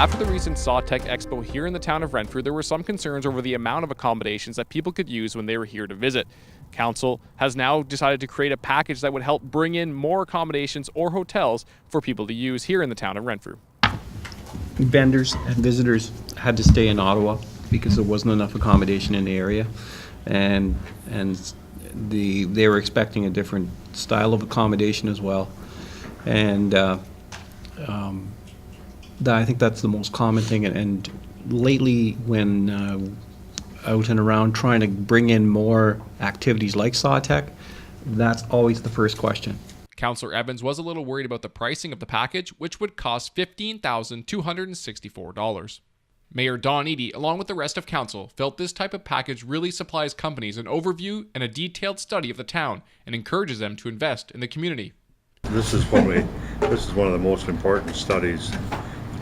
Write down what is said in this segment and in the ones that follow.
After the recent SawTech Expo here in the town of Renfrew, there were some concerns over the amount of accommodations that people could use when they were here to visit. Council has now decided to create a package that would help bring in more accommodations or hotels for people to use here in the town of Renfrew. Vendors and visitors had to stay in Ottawa because there wasn't enough accommodation in the area, and they were expecting a different style of accommodation as well, and I think that's the most common thing. And lately, when out and around trying to bring in more activities like SawTech, that's always the first question. Councillor Evans was a little worried about the pricing of the package, which would cost $15,264. Mayor Don Eady, along with the rest of council, felt this type of package really supplies companies an overview and a detailed study of the town and encourages them to invest in the community. This is one of the most important studies the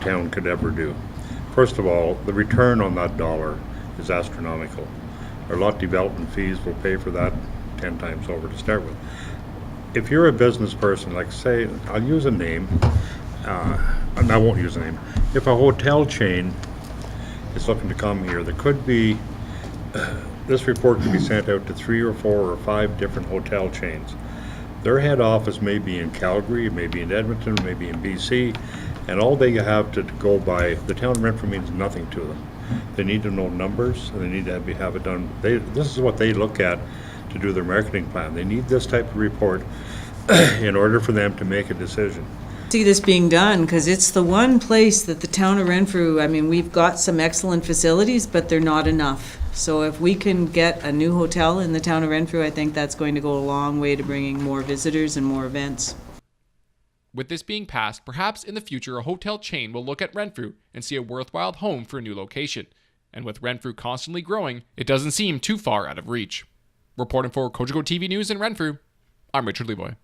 town could ever do. First of all, the return on that dollar is astronomical. Our lot development fees will pay for that 10 times over to start with. If you're a business person, like say, I'll use a name, and I won't use a name. If a hotel chain is looking to come here, there could be, this report could be sent out to 3 or 4 or 5 different hotel chains. Their head office may be in Calgary, it may be in Edmonton, it may be in BC, and all they have to go by, the town of Renfrew means nothing to them. They need to know numbers, and they need to have it done. This is what they look at to do their marketing plan. They need this type of report in order for them to make a decision. See this being done, because it's the one place that the town of Renfrew, I mean, we've got some excellent facilities, but they're not enough. So if we can get a new hotel in the town of Renfrew, I think that's going to go a long way to bringing more visitors and more events. With this being passed, perhaps in the future a hotel chain will look at Renfrew and see a worthwhile home for a new location. And with Renfrew constantly growing, it doesn't seem too far out of reach. Reporting for Cogeco TV News in Renfrew, I'm Richard Levoy.